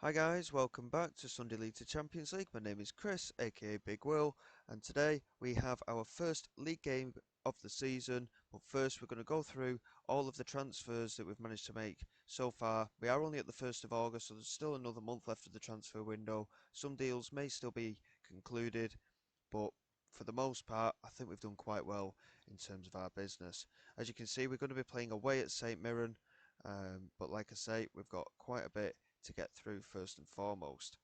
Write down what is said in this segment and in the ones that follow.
Hi guys, welcome back to Sunday League to Champions League. My name is Chris, aka Big Will, and today we have our first league game of the season. But first, we're going to go through all of the transfers that we've managed to make so far. We are only at the 1st of August, so there's still another month left of the transfer window. Some deals may still be concluded, but for the most part, I think we've done quite well in terms of our business. As you can see, we're going to be playing away at St Mirren, but like I say, we've got quite a bit to get through first and foremost.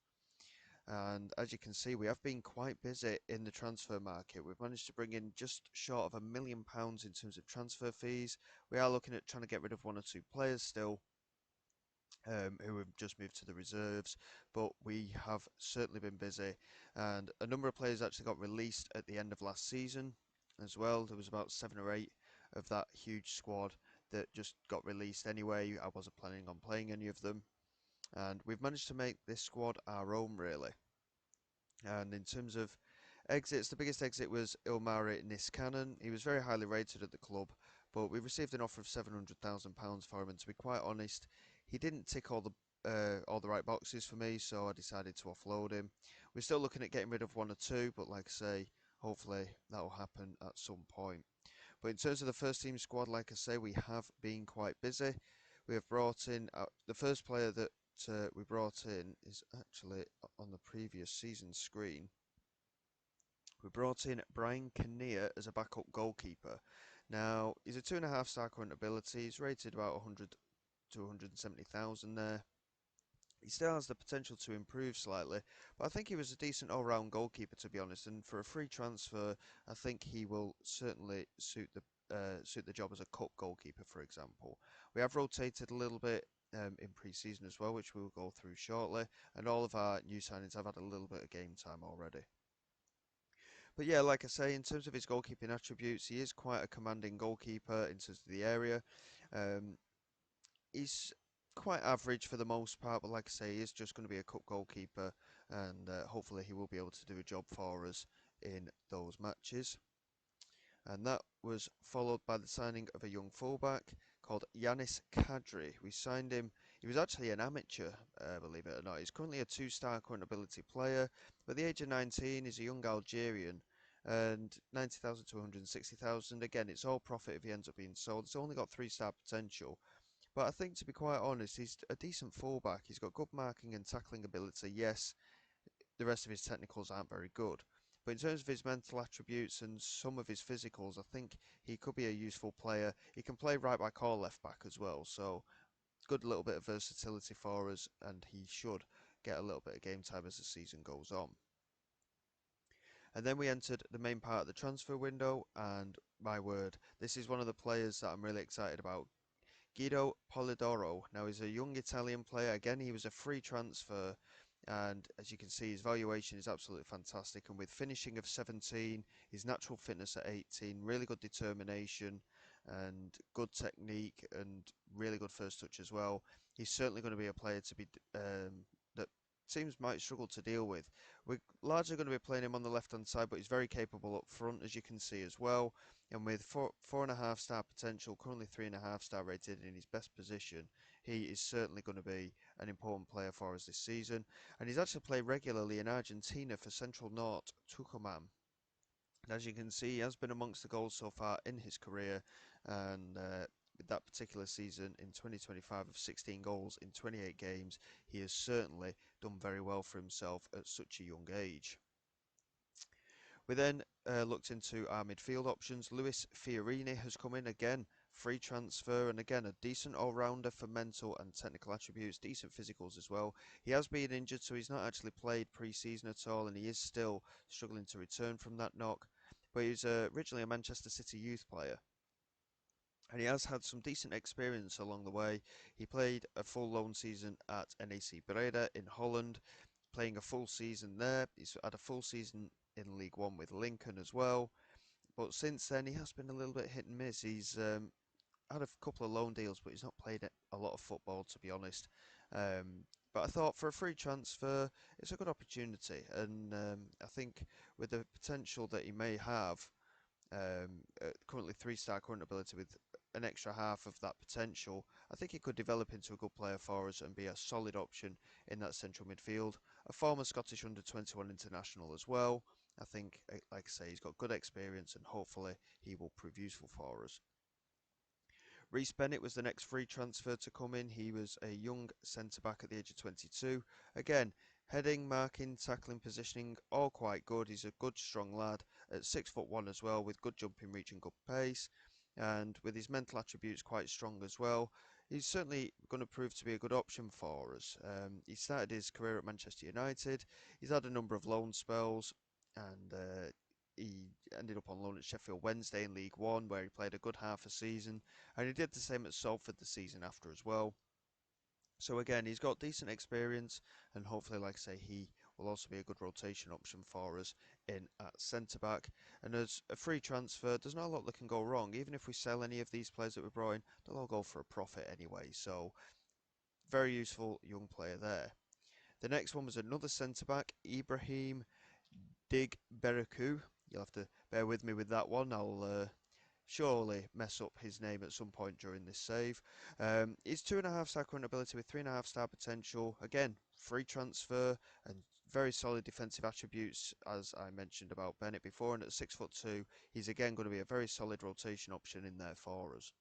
And as you can see, we have been quite busy in the transfer market. We've managed to bring in just short of £1 million in terms of transfer fees. We are looking at trying to get rid of one or two players still, who have just moved to the reserves, but we have certainly been busy. And a number of players actually got released at the end of last season as well. There was about 7 or 8 of that huge squad that just got released anyway. I wasn't planning on playing any of them. And we've managed to make this squad our own, really. And in terms of exits, the biggest exit was Ilmari Niskanen. He was very highly rated at the club, but we received an offer of £700,000 for him. And to be quite honest, he didn't tick all the right boxes for me, so I decided to offload him. We're still looking at getting rid of one or two, but like I say, hopefully that will happen at some point. But in terms of the first team squad, like I say, we have been quite busy. We have brought in the first player that we brought in is actually on the previous season screen. We brought in Brian Kinnear as a backup goalkeeper. Now, he's a 2.5 star current ability. He's rated about 100 to 170,000 there. He still has the potential to improve slightly, but I think he was a decent all-round goalkeeper, to be honest. And for a free transfer, I think he will certainly suit the job as a cup goalkeeper, for example. We have rotated a little bit in pre-season as well, which we'll go through shortly. And all of our new signings have had a little bit of game time already. But yeah, like I say, in terms of his goalkeeping attributes, he is quite a commanding goalkeeper in terms of the area. Um, he's quite average for the most part, but like I say, he is just going to be a cup goalkeeper, and hopefully he will be able to do a job for us in those matches. And that was followed by the signing of a young fullback called Yanis Kadri. We signed him. He was actually an amateur, believe it or not. He's currently a 2 star current ability player, but at the age of 19, he's a young Algerian. And 90,000 to 160,000. Again, it's all profit if he ends up being sold. It's only got 3 star potential. But I think, to be quite honest, he's a decent fullback. He's got good marking and tackling ability. Yes, the rest of his technicals aren't very good. But in terms of his mental attributes and some of his physicals, I think he could be a useful player. He can play right back or left back as well. So, good little bit of versatility for us, and he should get a little bit of game time as the season goes on. And then we entered the main part of the transfer window, and my word, this is one of the players that I'm really excited about. Guido Polidoro. Now he's a young Italian player. Again, he was a free transfer, and as you can see, his valuation is absolutely fantastic. And with finishing of 17, his natural fitness at 18, really good determination, and good technique, and really good first touch as well. He's certainly going to be a player to be that teams might struggle to deal with. We're largely going to be playing him on the left-hand side, but he's very capable up front, as you can see as well. And with 4.5 star potential, currently 3.5 star rated in his best position, he is certainly going to be an important player for us this season. And he's actually played regularly in Argentina for Central Norte Tucumán. And as you can see, he has been amongst the goals so far in his career, and with that particular season in 2025 of 16 goals in 28 games, he has certainly done very well for himself at such a young age. We then looked into our midfield options. Luis Fiorini has come in again, free transfer, and again a decent all-rounder for mental and technical attributes, decent physicals as well. He has been injured, so he's not actually played pre-season at all, and he is still struggling to return from that knock. But he was originally a Manchester City youth player, and he has had some decent experience along the way. He played a full loan season at NAC Breda in Holland, playing a full season there. He's had a full season in League One with Lincoln as well. But since then, he has been a little bit hit and miss. He's had a couple of loan deals, but he's not played a lot of football, to be honest. But I thought for a free transfer, it's a good opportunity. And I think with the potential that he may have, currently 3 star current ability with an extra half of that potential, I think he could develop into a good player for us and be a solid option in that central midfield. A former Scottish under-21 international as well. I think, like I say, he's got good experience and hopefully he will prove useful for us. Reece Bennett was the next free transfer to come in. He was a young centre-back at the age of 22. Again, heading, marking, tackling, positioning, all quite good. He's a good, strong lad at 6'1" as well, with good jumping reach and good pace. And with his mental attributes quite strong as well. He's certainly going to prove to be a good option for us. He started his career at Manchester United. He's had a number of loan spells, and he ended up on loan at Sheffield Wednesday in League One, where he played a good half a season, and he did the same at Salford the season after as well. So again, he's got decent experience, and hopefully, like I say, he will also be a good rotation option for us in at centre back. And as a free transfer, there's not a lot that can go wrong. Even if we sell any of these players that we brought in, they'll all go for a profit anyway. So very useful young player there. The next one was another centre back, Ibrahim Dig Beraku. You'll have to bear with me with that one. I'll surely mess up his name at some point during this save. He's 2.5 star current ability with 3.5 star potential. Again, free transfer and very solid defensive attributes, as I mentioned about Bennett before. And at 6'2", he's again going to be a very solid rotation option in there for us.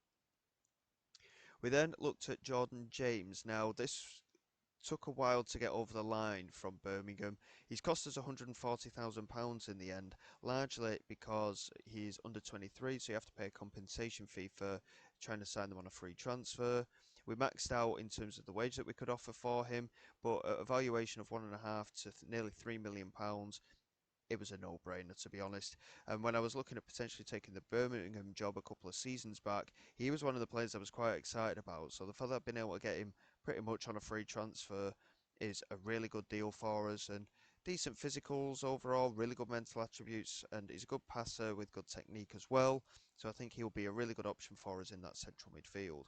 We then looked at Jordan James. Now, this took a while to get over the line from Birmingham. He's cost us £140,000 in the end, largely because he's under 23, so you have to pay a compensation fee for trying to sign them on a free transfer. We maxed out in terms of the wage that we could offer for him, but at a valuation of 1.5 to nearly £3 million, it was a no-brainer, to be honest. And when I was looking at potentially taking the Birmingham job a couple of seasons back, he was one of the players I was quite excited about. So the fact that I've been able to get him pretty much on a free transfer is a really good deal for us. And decent physicals overall, really good mental attributes, and he's a good passer with good technique as well. So I think he'll be a really good option for us in that central midfield.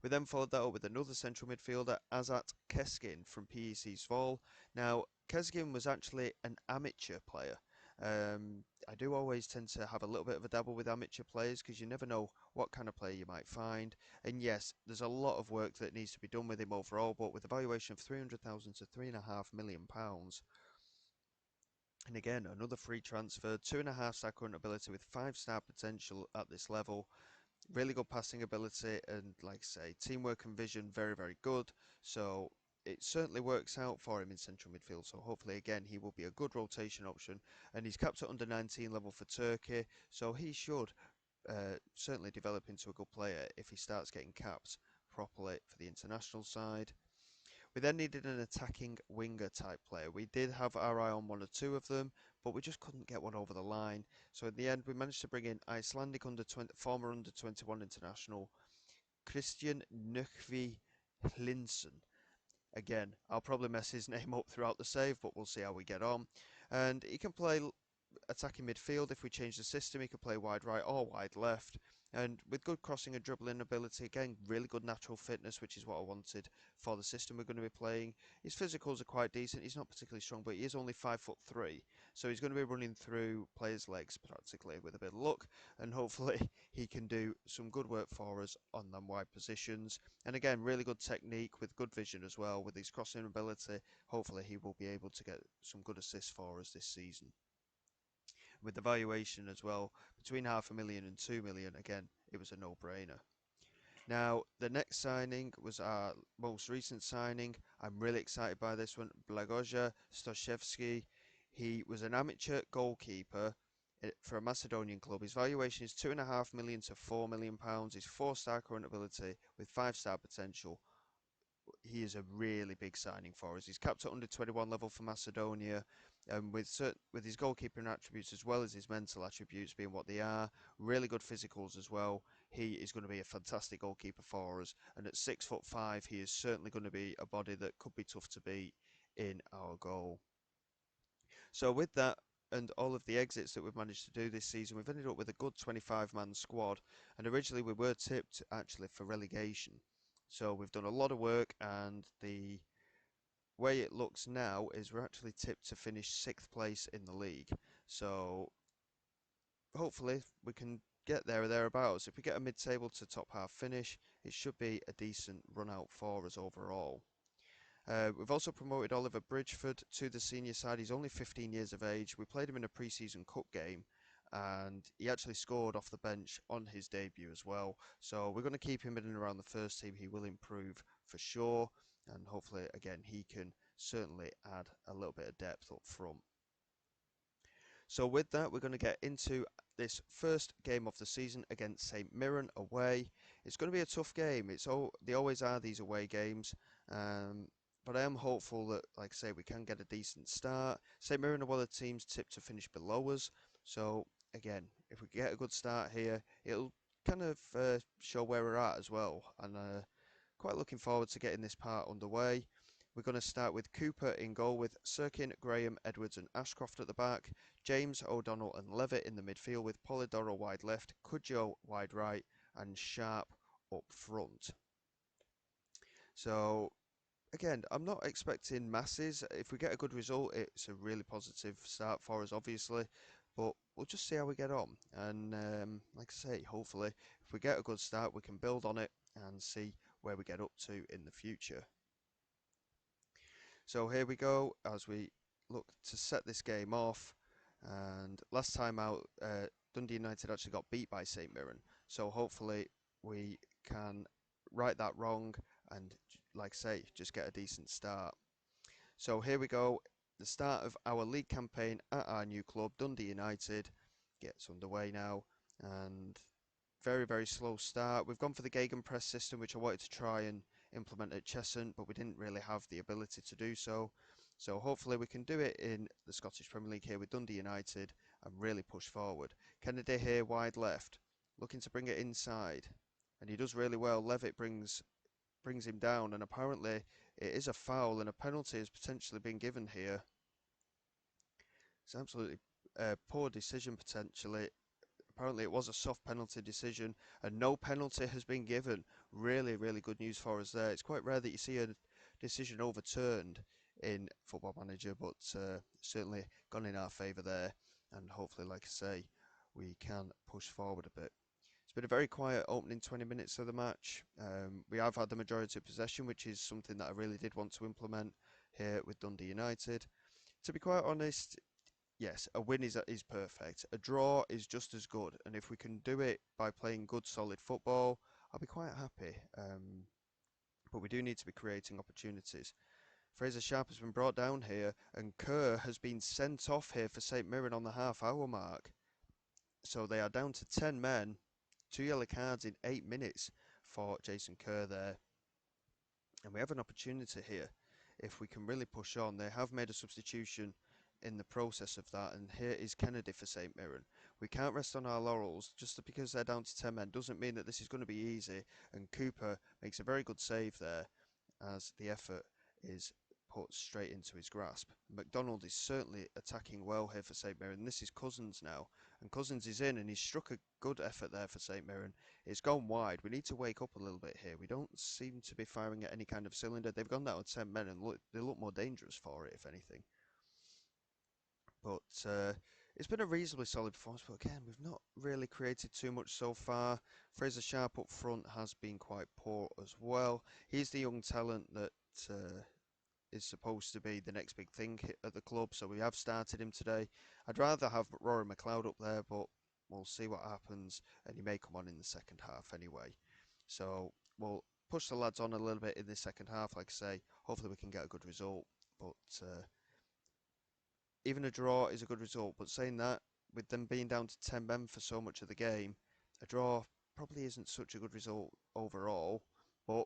We then followed that up with another central midfielder, Azat Keskin from PEC Sval. Now, Keskin was actually an amateur player. I do always tend to have a little bit of a dabble with amateur players because you never know what kind of player you might find. And yes, there's a lot of work that needs to be done with him overall, but with a valuation of 300,000 to £3.5 million. And again, another free transfer, 2.5 star current ability with 5 star potential at this level. Really good passing ability and, like I say, teamwork and vision very, very good. So it certainly works out for him in central midfield. So hopefully, again, he will be a good rotation option. And he's capped at under 19 level for Turkey. So he should certainly develop into a good player if he starts getting capped properly for the international side. We then needed an attacking winger type player. We did have our eye on one or two of them, but we just couldn't get one over the line. So in the end, we managed to bring in Icelandic former under 21 international Christian Nökvi Hlinsson. Again, I'll probably mess his name up throughout the save, but we'll see how we get on. And he can play attacking midfield. If we change the system, he could play wide right or wide left. And with good crossing and dribbling ability, again, really good natural fitness, which is what I wanted for the system we're going to be playing. His physicals are quite decent. He's not particularly strong, but he is only 5'3", so he's going to be running through players' legs practically with a bit of luck, and hopefully he can do some good work for us on them wide positions. And again, really good technique with good vision as well. With his crossing ability, hopefully he will be able to get some good assists for us this season. With the valuation as well, between £500,000 and £2 million, again, it was a no-brainer. Now, the next signing was our most recent signing. I'm really excited by this one, Blagoja Stoshevsky. He was an amateur goalkeeper for a Macedonian club. His valuation is £2.5 million to £4 million. His 4 star current ability with 5 star potential. He is a really big signing for us. He's capped at under 21 level for Macedonia, with his goalkeeping attributes as well as his mental attributes being what they are. Really good physicals as well. He is going to be a fantastic goalkeeper for us, and at 6'5", he is certainly going to be a body that could be tough to beat in our goal. So with that and all of the exits that we've managed to do this season, we've ended up with a good 25-man squad, and originally we were tipped actually for relegation. So we've done a lot of work, and the way it looks now is we're actually tipped to finish 6th place in the league. So hopefully we can get there or thereabouts. If we get a mid-table to top half finish, it should be a decent run out for us overall. We've also promoted Oliver Bridgeford to the senior side. He's only 15 years of age. We played him in a pre-season cup game, and he actually scored off the bench on his debut as well. So we're going to keep him in and around the first team. He will improve for sure, and hopefully, again, he can certainly add a little bit of depth up front. So with that, we're going to get into this first game of the season against St Mirren away. It's going to be a tough game. They always are, these away games. Um, but I am hopeful that, like I say, we can get a decent start. St Mirren are one of the teams tipped to finish below us. So again, if we get a good start here, it'll kind of show where we're at as well. And quite looking forward to getting this part underway. We're going to start with Cooper in goal with Sirkin, Graham, Edwards and Ashcroft at the back. James, O'Donnell and Levitt in the midfield with Polidoro wide left, Cudjoe wide right and Sharp up front. So again, I'm not expecting masses. If we get a good result, it's a really positive start for us, obviously. But we'll just see how we get on. And like I say, hopefully, if we get a good start, we can build on it and see where we get up to in the future. So here we go as we look to set this game off. And last time out, Dundee United actually got beat by St Mirren. So hopefully we can right that wrong and, like I say, just get a decent start. So here we go. The start of our league campaign at our new club, Dundee United, gets underway now. And very, very slow start. We've gone for the Gegenpress system, which I wanted to try and implement at Cheshunt, but we didn't really have the ability to do so. So hopefully we can do it in the Scottish Premier League here with Dundee United and really push forward. Kennedy here wide left, looking to bring it inside, and he does really well. Levitt brings him down, and apparently it is a foul and a penalty has potentially been given here. It's absolutely poor decision potentially. Apparently it was a soft penalty decision and no penalty has been given. Really, really good news for us there. It's quite rare that you see a decision overturned in Football Manager, but certainly gone in our favour there. And hopefully, like I say, we can push forward a bit. It's been a very quiet opening 20 minutes of the match. We have had the majority of possession, which is something that I really did want to implement here with Dundee United. To be quite honest, yes, a win is perfect. A draw is just as good, and if we can do it by playing good, solid football, I'll be quite happy. But we do need to be creating opportunities. Fraser Sharp has been brought down here, and Kerr has been sent off here for St Mirren on the half-hour mark. So they are down to 10 men, 2 yellow cards in 8 minutes for Jason Kerr there. And we have an opportunity here. If we can really push on, they have made a substitution in the process of that, and here is Kennedy for St Mirren. We can't rest on our laurels. Just because they're down to 10 men doesn't mean that this is going to be easy, and Cooper makes a very good save there as the effort is put straight into his grasp. McDonald is certainly attacking well here for St Mirren. This is Cousins now, and Cousins is in, and he's struck a good effort there for St Mirren. It's gone wide. We need to wake up a little bit here. We don't seem to be firing at any kind of cylinder. They've gone down to 10 men, and they look more dangerous for it, if anything. But it's been a reasonably solid performance, but again, we've not really created too much so far. Fraser Sharp up front has been quite poor as well. He's the young talent that is supposed to be the next big thing at the club, so we have started him today. I'd rather have Rory McLeod up there, but we'll see what happens, and he may come on in the second half anyway. So we'll push the lads on a little bit in the second half, like I say. Hopefully we can get a good result, but even a draw is a good result. But saying that, with them being down to 10 men for so much of the game, a draw probably isn't such a good result overall, but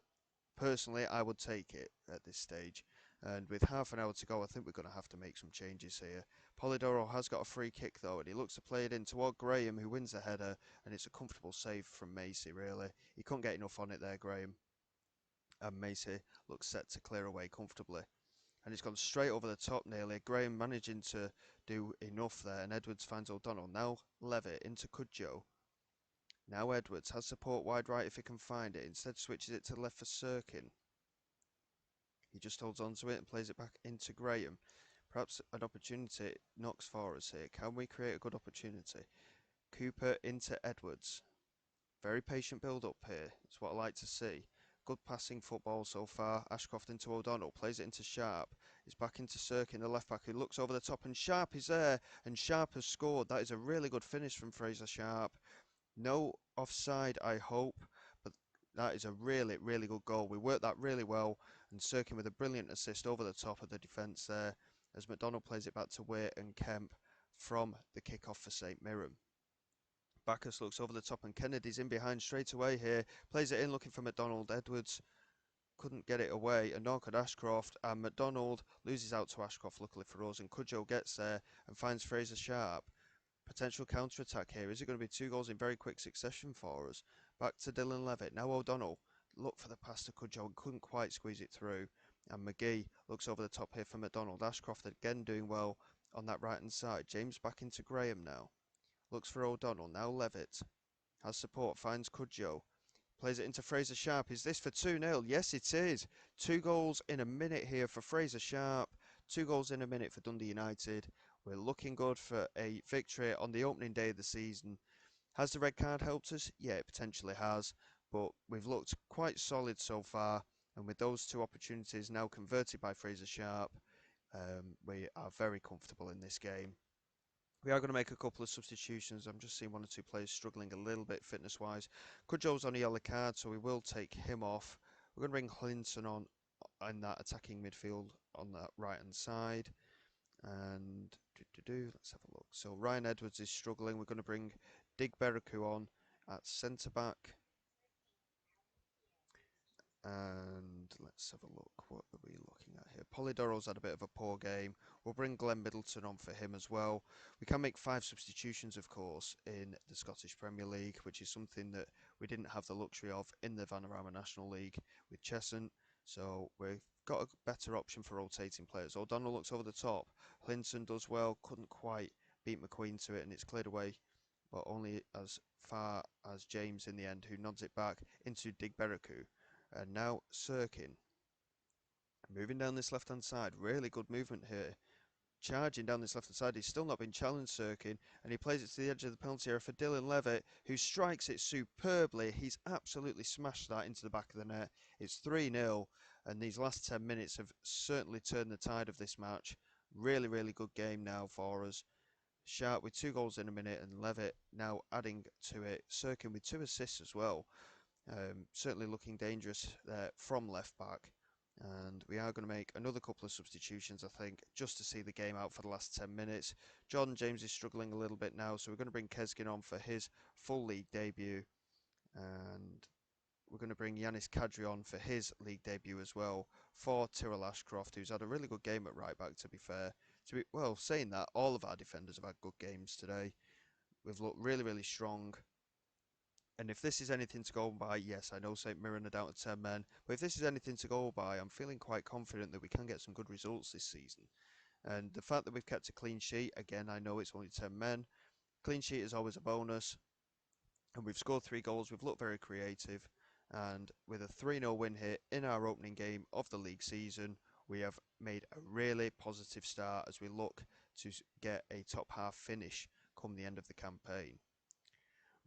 personally I would take it at this stage. And with half an hour to go, I think we're going to have to make some changes here. Polidoro has got a free kick though, and he looks to play it in toward Graham, who wins the header, and it's a comfortable save from Macy, really. He couldn't get enough on it there, Graham. And Macy looks set to clear away comfortably. And it's gone straight over the top nearly. Graham managing to do enough there, and Edwards finds O'Donnell. Now Levitt into Cudjoe. Now Edwards has support wide right if he can find it. Instead switches it to the left for Sirkin. He just holds on to it and plays it back into Graham. Perhaps an opportunity knocks for us here. Can we create a good opportunity? Cooper into Edwards. Very patient build-up here. It's what I like to see. Good passing football so far. Ashcroft into O'Donnell. Plays it into Sharp. It's back into Sirkin, the left back, who looks over the top. And Sharp is there. And Sharp has scored. That is a really good finish from Fraser Sharp. No offside, I hope. But that is a really, really good goal. We worked that really well. And Sirkin with a brilliant assist over the top of the defence there. As McDonald plays it back to Waite and Kemp from the kick-off for St Mirren. Bacchus looks over the top and Kennedy's in behind straight away here. Plays it in looking for McDonald. Edwards couldn't get it away and nor could Ashcroft. And McDonald loses out to Ashcroft luckily for us. And Cudjoe gets there and finds Fraser Sharp. Potential counter-attack here. Is it going to be 2 goals in very quick succession for us? Back to Dylan Levitt. Now O'Donnell. Look for the pass to Cudjoe and couldn't quite squeeze it through. And McGee looks over the top here for McDonald. Ashcroft again doing well on that right-hand side. James back into Graham now. Looks for O'Donnell. Now Levitt. Has support. Finds Cudjoe. Plays it into Fraser Sharp. Is this for 2-0? Yes, it is. 2 goals in a minute here for Fraser Sharp. 2 goals in a minute for Dundee United. We're looking good for a victory on the opening day of the season. Has the red card helped us? Yeah, it potentially has. But we've looked quite solid so far. And with those 2 opportunities now converted by Fraser Sharp, we are very comfortable in this game. We are going to make a couple of substitutions. I'm just seeing 1 or 2 players struggling a little bit fitness-wise. Cudjoe's on a yellow card, so we will take him off. We're going to bring Hlinson on in that attacking midfield on that right-hand side. And let's have a look. So Ryan Edwards is struggling. We're going to bring Dig Beraku on at centre-back. And let's have a look. What are we looking at here? Polidoro's had a bit of a poor game. We'll bring Glenn Middleton on for him as well. We can make 5 substitutions, of course, in the Scottish Premier League, which is something that we didn't have the luxury of in the Vanarama National League with Cheshunt. So we've got a better option for rotating players. O'Donnell looks over the top. Hlinson does well. Couldn't quite beat McQueen to it, and it's cleared away, but only as far as James in the end, who nods it back into Dig Beraku. And now Sirkin. Moving down this left-hand side. Really good movement here. Charging down this left-hand side. He's still not been challenged, Sirkin. And he plays it to the edge of the penalty area for Dylan Levitt, who strikes it superbly. He's absolutely smashed that into the back of the net. It's 3-0. And these last 10 minutes have certainly turned the tide of this match. Really, really good game now for us. Sharp with 2 goals in a minute. And Levitt now adding to it. Sirkin with 2 assists as well. Certainly looking dangerous there from left back. And we are going to make another couple of substitutions, I think, just to see the game out for the last 10 minutes. Jordan James is struggling a little bit now, so we're going to bring Kesgin on for his full league debut. And we're going to bring Yanis Kadri on for his league debut as well for Tyrrell Ashcroft, who's had a really good game at right back, to be fair. Well, saying that, all of our defenders have had good games today. We've looked really, really strong. And if this is anything to go by, yes, I know St Mirren are down to 10 men, but if this is anything to go by, I'm feeling quite confident that we can get some good results this season. And the fact that we've kept a clean sheet, again, I know it's only 10 men. Clean sheet is always a bonus. And we've scored 3 goals. We've looked very creative. And with a 3-0 win here in our opening game of the league season, we have made a really positive start as we look to get a top half finish come the end of the campaign.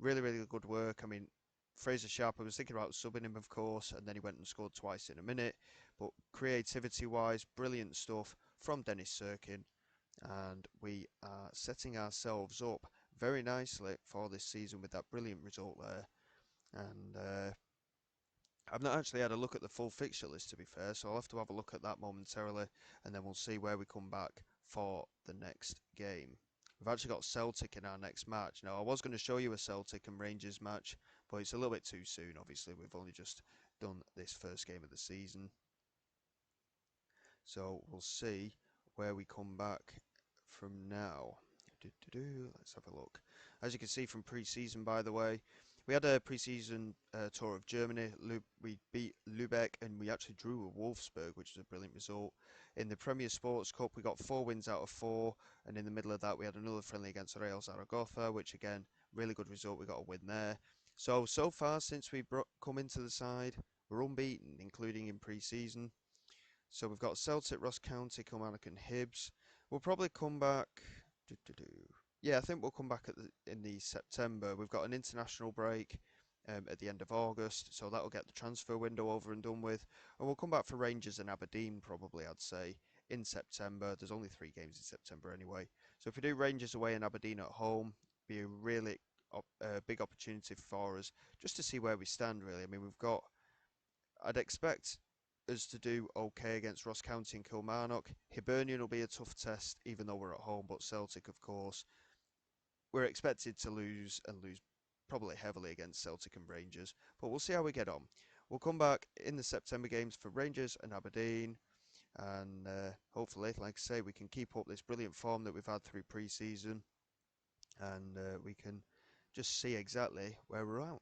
Really, really good work. I mean, Fraser Sharp, I was thinking about subbing him, of course, and then he went and scored twice in a minute. But creativity-wise, brilliant stuff from Dennis Sirkin. And we are setting ourselves up very nicely for this season with that brilliant result there. And I've not actually had a look at the full fixture list, to be fair, so I'll have to have a look at that momentarily, and then we'll see where we come back for the next game. We've actually got Celtic in our next match. Now, I was going to show you a Celtic and Rangers match, but it's a little bit too soon, obviously. We've only just done this first game of the season. So we'll see where we come back from now. Let's have a look. As you can see from pre-season, by the way, we had a pre-season tour of Germany. We beat Lübeck and we actually drew with Wolfsburg, which was a brilliant result. In the Premier Sports Cup, we got 4 wins out of 4. And in the middle of that, we had another friendly against Real Zaragoza, which again, really good result. We got a win there. So far, since we come into the side, we're unbeaten, including in pre-season. So we've got Celtic, Ross County, Kilmarnock and Hibs. We'll probably come back... Yeah, I think we'll come back in the September. We've got an international break at the end of August, so that'll get the transfer window over and done with. And we'll come back for Rangers and Aberdeen, probably, I'd say, in September. There's only 3 games in September anyway. So if we do Rangers away and Aberdeen at home, be a really big opportunity for us just to see where we stand, really. I mean, I'd expect us to do okay against Ross County and Kilmarnock. Hibernian will be a tough test, even though we're at home, but Celtic, of course, we're expected to lose and lose probably heavily against Celtic and Rangers, but we'll see how we get on. We'll come back in the September games for Rangers and Aberdeen, and hopefully, like I say, we can keep up this brilliant form that we've had through pre-season, and we can just see exactly where we're at.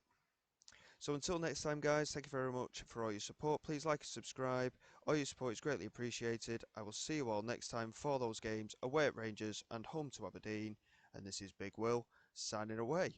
So until next time, guys, thank you very much for all your support. Please like and subscribe. All your support is greatly appreciated. I will see you all next time for those games away at Rangers and home to Aberdeen. And this is Big Will signing away.